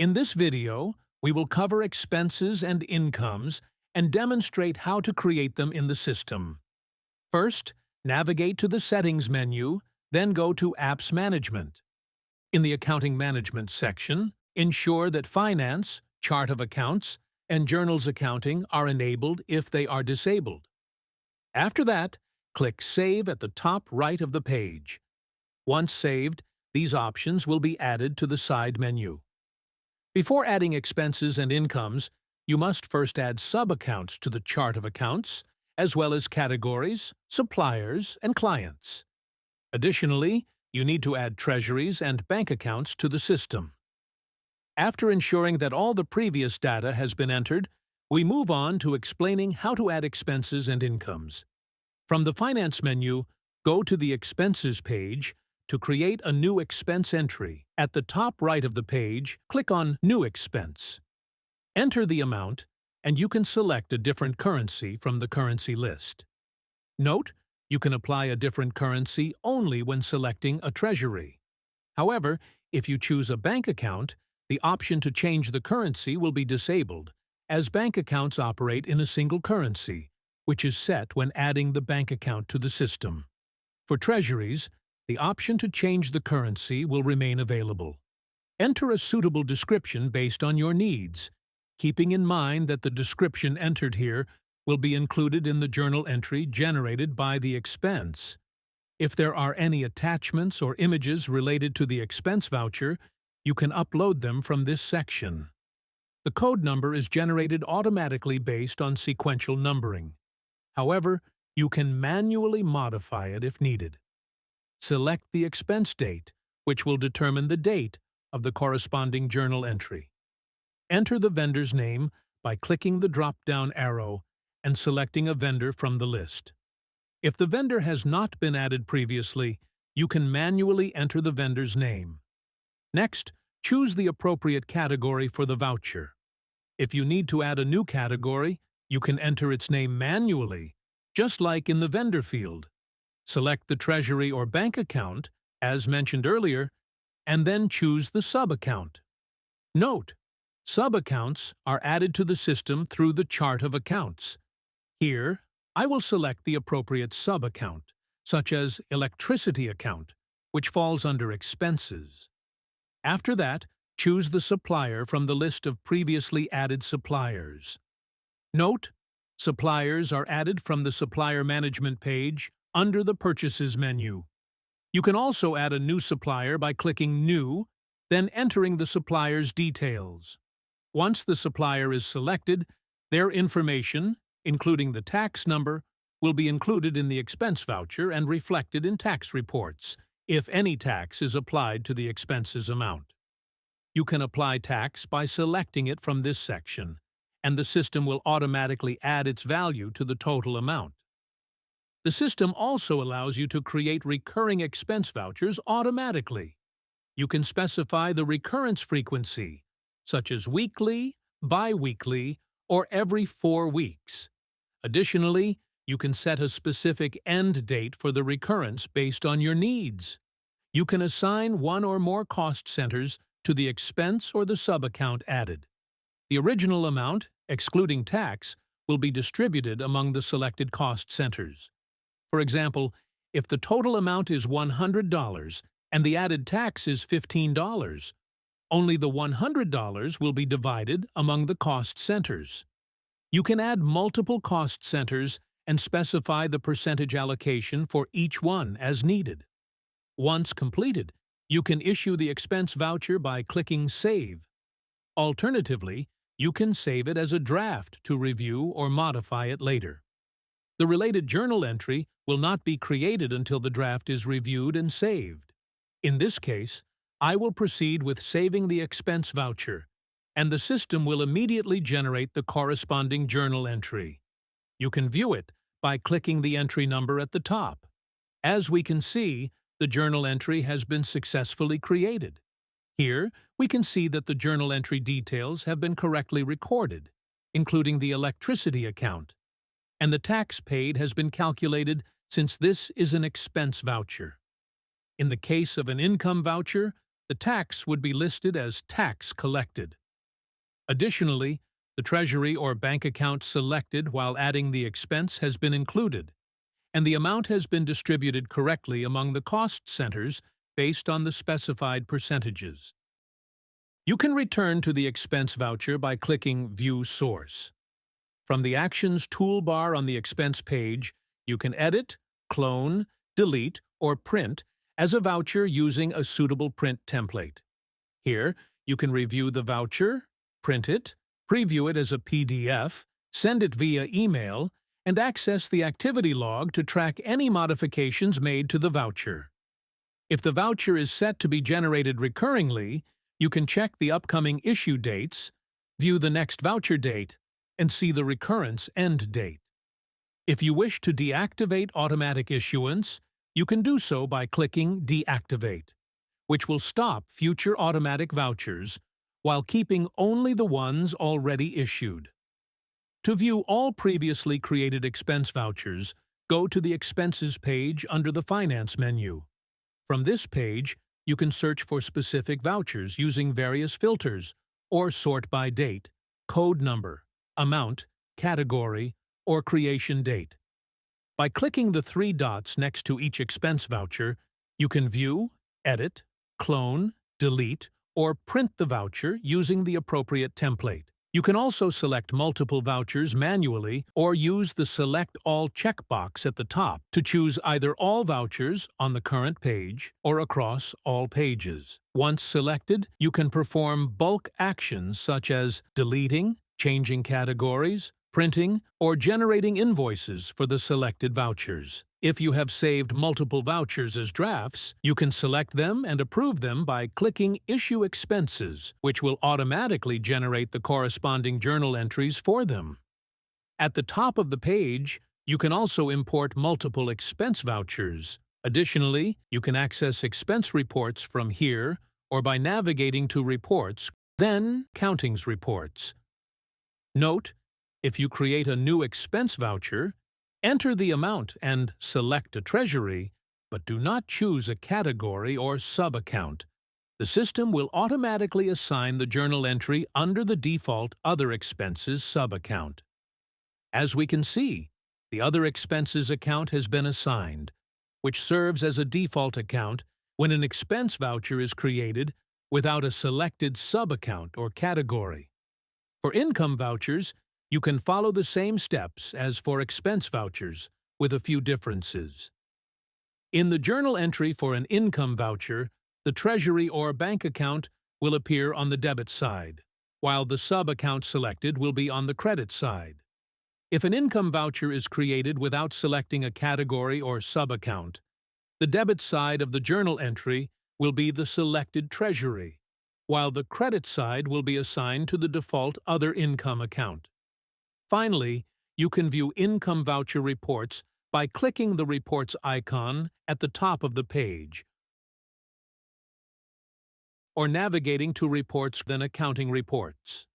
In this video, we will cover expenses and incomes and demonstrate how to create them in the system. First, navigate to the Settings menu, then go to Apps Management. In the Accounting Management section, ensure that Finance, Chart of Accounts, and Journals Accounting are enabled if they are disabled. After that, click Save at the top right of the page. Once saved, these options will be added to the side menu. Before adding expenses and incomes, you must first add sub-accounts to the chart of accounts, as well as categories, suppliers, and clients. Additionally, you need to add treasuries and bank accounts to the system. After ensuring that all the previous data has been entered, we move on to explaining how to add expenses and incomes. From the Finance menu, go to the Expenses page. To create a new expense entry, at the top right of the page, click on New Expense. Enter the amount, and you can select a different currency from the currency list. Note, you can apply a different currency only when selecting a treasury. However, if you choose a bank account, the option to change the currency will be disabled, as bank accounts operate in a single currency, which is set when adding the bank account to the system. For treasuries, the option to change the currency will remain available. Enter a suitable description based on your needs, keeping in mind that the description entered here will be included in the journal entry generated by the expense. If there are any attachments or images related to the expense voucher, you can upload them from this section. The code number is generated automatically based on sequential numbering. However, you can manually modify it if needed. Select the expense date, which will determine the date of the corresponding journal entry. Enter the vendor's name by clicking the drop-down arrow and selecting a vendor from the list. If the vendor has not been added previously, you can manually enter the vendor's name. Next, choose the appropriate category for the voucher. If you need to add a new category, you can enter its name manually, just like in the vendor field. Select the treasury or bank account, as mentioned earlier, and then choose the sub-account. Note, sub-accounts are added to the system through the chart of accounts. Here, I will select the appropriate sub-account, such as electricity account, which falls under expenses. After that, choose the supplier from the list of previously added suppliers. Note, suppliers are added from the Supplier Management page under the Purchases menu. You can also add a new supplier by clicking New, then entering the supplier's details. Once the supplier is selected, their information, including the tax number, will be included in the expense voucher and reflected in tax reports, if any tax is applied to the expenses amount. You can apply tax by selecting it from this section, and the system will automatically add its value to the total amount. The system also allows you to create recurring expense vouchers automatically. You can specify the recurrence frequency, such as weekly, bi-weekly, or every 4 weeks. Additionally, you can set a specific end date for the recurrence based on your needs. You can assign one or more cost centers to the expense or the sub-account added. The original amount, excluding tax, will be distributed among the selected cost centers. For example, if the total amount is $100 and the added tax is $15, only the $100 will be divided among the cost centers. You can add multiple cost centers and specify the percentage allocation for each one as needed. Once completed, you can issue the expense voucher by clicking Save. Alternatively, you can save it as a draft to review or modify it later. The related journal entry will not be created until the draft is reviewed and saved. In this case, I will proceed with saving the expense voucher, and the system will immediately generate the corresponding journal entry. You can view it by clicking the entry number at the top. As we can see, the journal entry has been successfully created. Here, we can see that the journal entry details have been correctly recorded, including the electricity account, and the tax paid has been calculated since this is an expense voucher. In the case of an income voucher, the tax would be listed as tax collected. Additionally, the treasury or bank account selected while adding the expense has been included, and the amount has been distributed correctly among the cost centers based on the specified percentages. You can return to the expense voucher by clicking View Source. From the Actions toolbar on the expense page, you can edit, clone, delete, or print as a voucher using a suitable print template. Here, you can review the voucher, print it, preview it as a PDF, send it via email, and access the activity log to track any modifications made to the voucher. If the voucher is set to be generated recurringly, you can check the upcoming issue dates, view the next voucher date, and see the recurrence end date. If you wish to deactivate automatic issuance, you can do so by clicking Deactivate, which will stop future automatic vouchers while keeping only the ones already issued. To view all previously created expense vouchers, go to the Expenses page under the Finance menu. From this page, you can search for specific vouchers using various filters, or sort by date, code number, amount, category, or creation date. By clicking the three dots next to each expense voucher, you can view, edit, clone, delete, or print the voucher using the appropriate template. You can also select multiple vouchers manually or use the Select All checkbox at the top to choose either all vouchers on the current page or across all pages. Once selected, you can perform bulk actions such as deleting, changing categories, printing, or generating invoices for the selected vouchers. If you have saved multiple vouchers as drafts, you can select them and approve them by clicking Issue Expenses, which will automatically generate the corresponding journal entries for them. At the top of the page, you can also import multiple expense vouchers. Additionally, you can access expense reports from here or by navigating to Reports, then Countings Reports. Note, if you create a new expense voucher, enter the amount and select a treasury, but do not choose a category or sub-account. The system will automatically assign the journal entry under the default Other Expenses sub-account. As we can see, the Other Expenses account has been assigned, which serves as a default account when an expense voucher is created without a selected sub-account or category. For income vouchers, you can follow the same steps as for expense vouchers, with a few differences. In the journal entry for an income voucher, the treasury or bank account will appear on the debit side, while the sub-account selected will be on the credit side. If an income voucher is created without selecting a category or sub-account, the debit side of the journal entry will be the selected treasury, while the credit side will be assigned to the default Other Income account. Finally, you can view income voucher reports by clicking the Reports icon at the top of the page, or navigating to Reports then Accounting Reports.